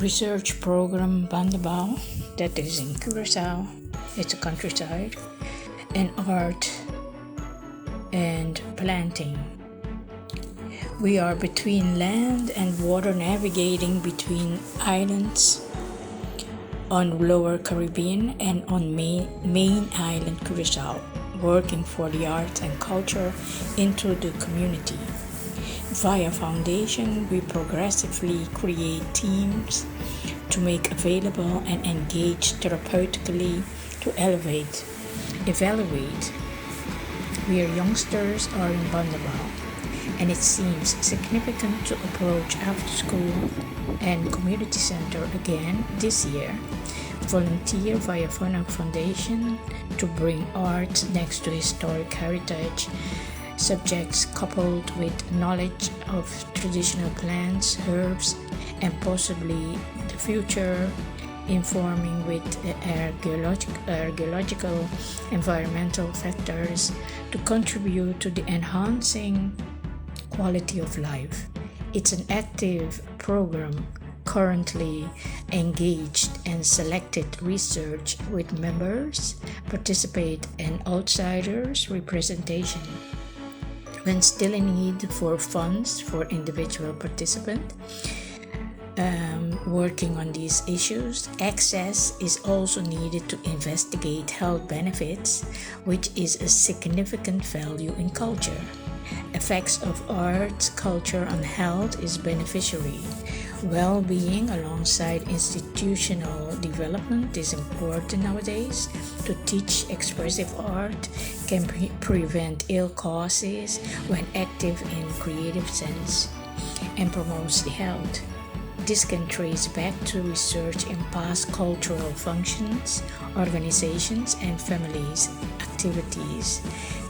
research program Bandabao that is in Curacao. It's a countryside, and art and planting. We are between land and water, navigating between islands on Lower Caribbean and on main island Curacao, working for the arts and culture into the community. Via foundation, we progressively create teams to make available and engage therapeutically to evaluate. We are youngsters are in Bandabao, and it seems significant to approach after school and community center again this year. Volunteer via Funark Foundation to bring art next to historic heritage subjects coupled with knowledge of traditional plants, herbs, and possibly the future, informing with archaeological environmental factors to contribute to the enhancing quality of life. It's an active program currently engaged and selected research with members participate and outsiders representation. When still in need for funds for individual participants working on these issues, access is also needed to investigate health benefits, which is a significant value in culture. Effects of arts, culture on health is beneficiary. Well-being alongside institutional development is important nowadays. To teach expressive art can prevent ill causes when active in creative sense and promotes the health. This can trace back to research in past cultural functions, organizations, and families' activities.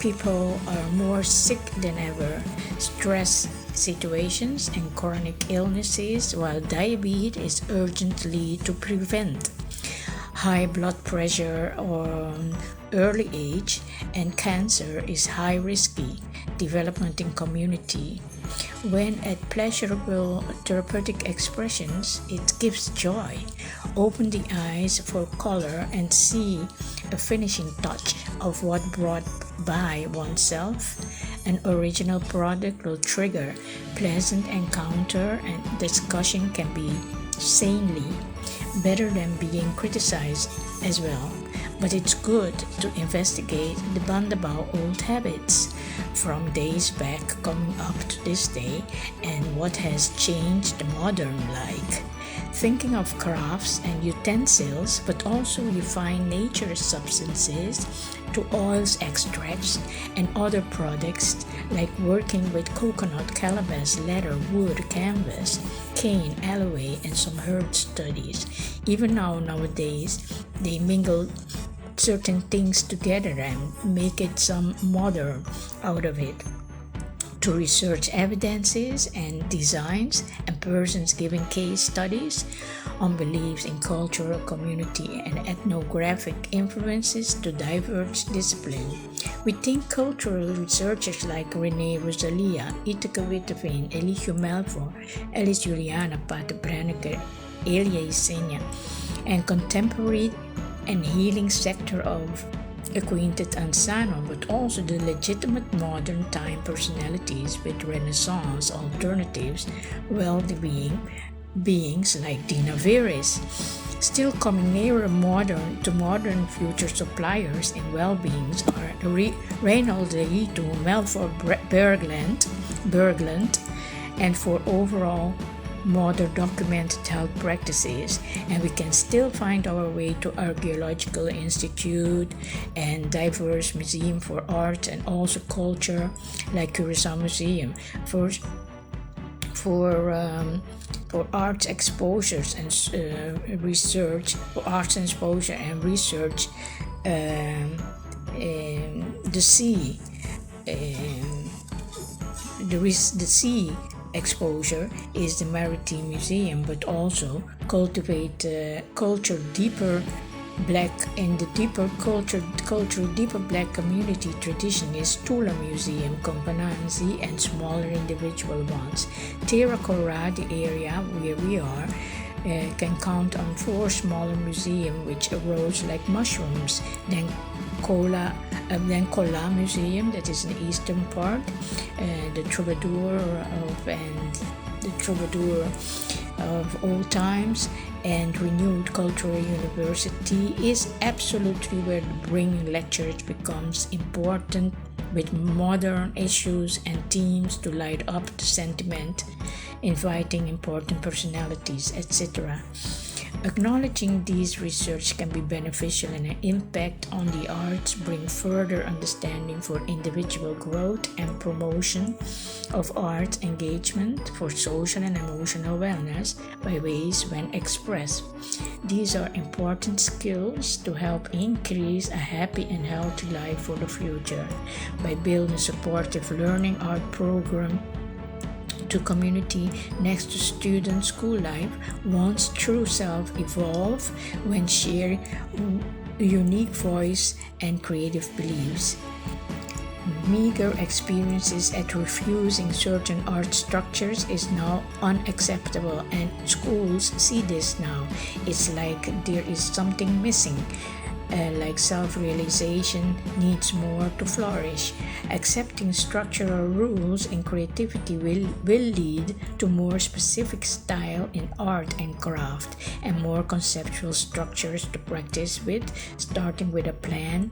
People are more sick than ever, stress situations and chronic illnesses, while diabetes is urgently to prevent. High blood pressure on early age and cancer is high risky development in community. When at pleasurable therapeutic expressions, it gives joy. Open the eyes for color and see a finishing touch of what brought by oneself. An original product will trigger pleasant encounter, and discussion can be sanely better than being criticized as well. But it's good to investigate the Bandabao old habits from days back coming up to this day and what has changed the modern like. Thinking of crafts and utensils, but also refined nature substances to oils, extracts, and other products like working with coconut, calabash, leather, wood, canvas, cane, aloe, and some herb studies. Even nowadays, they mingle certain things together and make it some modern out of it. To research evidences and designs and persons giving case studies on beliefs in cultural, community, and ethnographic influences to diverse discipline. We think cultural researchers like Renee Rosalia, Ithaca Witteveen, Eligio Melfor, Alice Juliana, Pata Branneker, Elia Yesenia, and contemporary and healing sector of acquainted Ansano, but also the legitimate modern time personalities with Renaissance alternatives, well-being beings like Dina Veres, still coming nearer modern future suppliers in well-beings are Reynold Leito, Melfor Bergland, and for overall modern documented health practices, and we can still find our way to Archaeological Institute and diverse museum for art and also culture like Curacao Museum for arts exposures and research, for arts exposure and research. The sea exposure is the Maritime Museum, but also cultivate culture deeper black in the deeper culture deeper black community tradition is Tula Museum, Kompananzi, and smaller individual ones. Terra Cora, the area where we are, can count on 4 smaller museums which arose like mushrooms. Then Kola Museum, that is in the eastern part, the troubadour of all times, and renewed cultural university is absolutely where bringing lectures becomes important, with modern issues and themes to light up the sentiment, inviting important personalities, etc. Acknowledging these research can be beneficial, and an impact on the arts bring further understanding for individual growth and promotion of art engagement for social and emotional wellness by ways when expressed. These are important skills to help increase a happy and healthy life for the future. By building a supportive learning art program to community next to student school life, one's true self evolve when sharing unique voice and creative beliefs. Meager experiences at refusing certain art structures is now unacceptable, and schools see this now. It's like there is something missing. Like self-realization needs more to flourish. Accepting structural rules in creativity will lead to more specific style in art and craft, and more conceptual structures to practice with, starting with a plan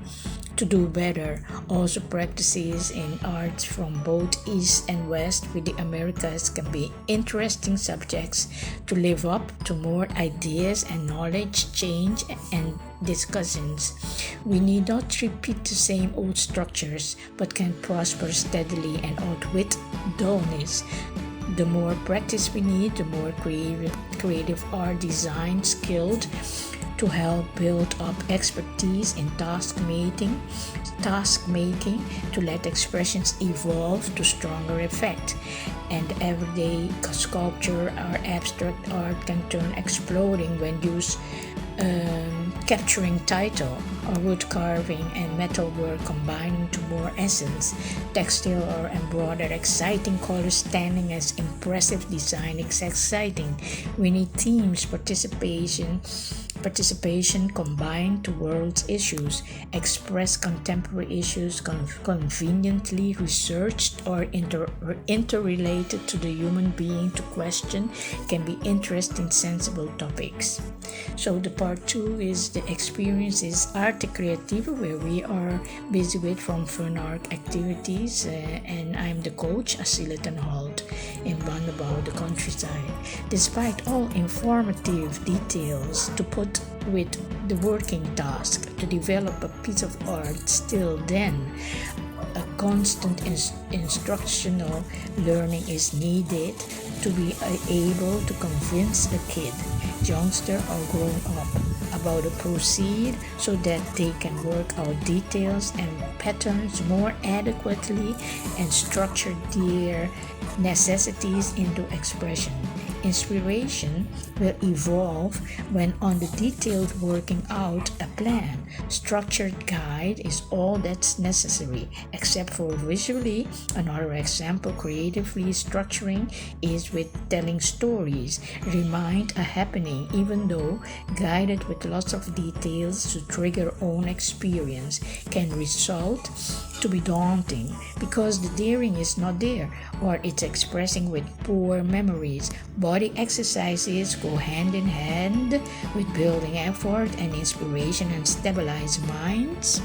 to do better. Also, practices in arts from both East and West with the Americas can be interesting subjects to live up to more ideas and knowledge change and discussions. We need not repeat the same old structures, but can prosper steadily and outwit dullness. The more practice we need, the more creative art design skilled to help build up expertise in task making to let expressions evolve to stronger effect. And everyday sculpture or abstract art can turn exploding when used capturing title or wood carving and metalwork combining to more essence, textile or embroidered exciting colors standing as impressive design is exciting. We need themes, participation combined to world issues, express contemporary issues conveniently researched or interrelated to the human being to question can be interesting, sensible topics. So the part 2 is the experiences Arte Creativa, where we are busy with from Funark activities, and I'm the coach, Asyla and Holt, in Bandabao, the countryside. Despite all informative details to put with the working task to develop a piece of art, still then a constant instructional learning is needed to be able to convince a kid, youngster or grown up about the proceed so that they can work out details and patterns more adequately and structure their necessities into expression. Inspiration will evolve when on the detailed working out a plan. Structured guide is all that's necessary, except for visually. Another example, creatively structuring is with telling stories. Remind a happening, even though guided with lots of details to trigger own experience, can result to be daunting because the daring is not there, or it's expressing with poor memories. Body exercises go hand in hand with building effort and inspiration and stabilize minds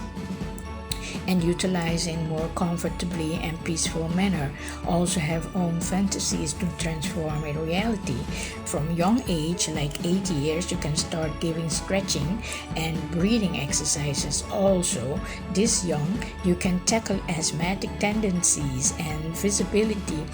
and utilizing more comfortably and peaceful manner. Also have own fantasies to transform in reality. From young age, like 8 years, you can start giving stretching and breathing exercises. Also, this young, you can tackle asthmatic tendencies and visibility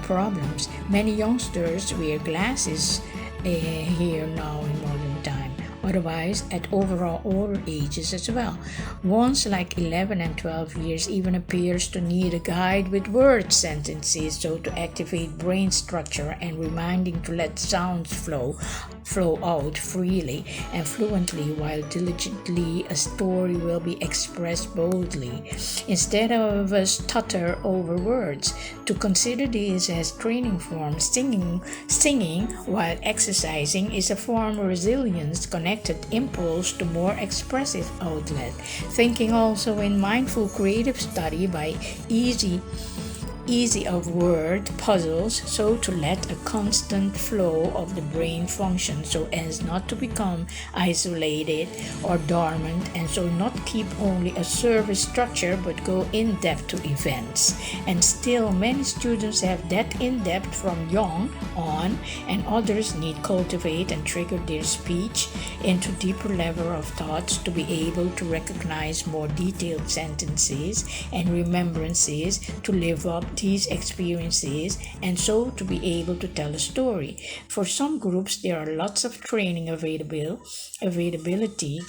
problems. Many youngsters wear glasses here now in modern time. Otherwise, at overall older ages as well. Ones like 11 and 12 years even appears to need a guide with word sentences, so to activate brain structure and reminding to let sounds flow. flow out freely and fluently, while diligently a story will be expressed boldly, instead of a stutter over words. To consider this as training form, singing while exercising is a form of resilience connected impulse to more expressive outlet. Thinking also in mindful creative study by easy of word puzzles, so to let a constant flow of the brain function so as not to become isolated or dormant, and so not keep only a surface structure but go in depth to events. And still many students have that in depth from young on, and others need cultivate and trigger their speech into deeper level of thoughts to be able to recognize more detailed sentences and remembrances to live up these experiences, and so to be able to tell a story. For some groups, there are lots of training availability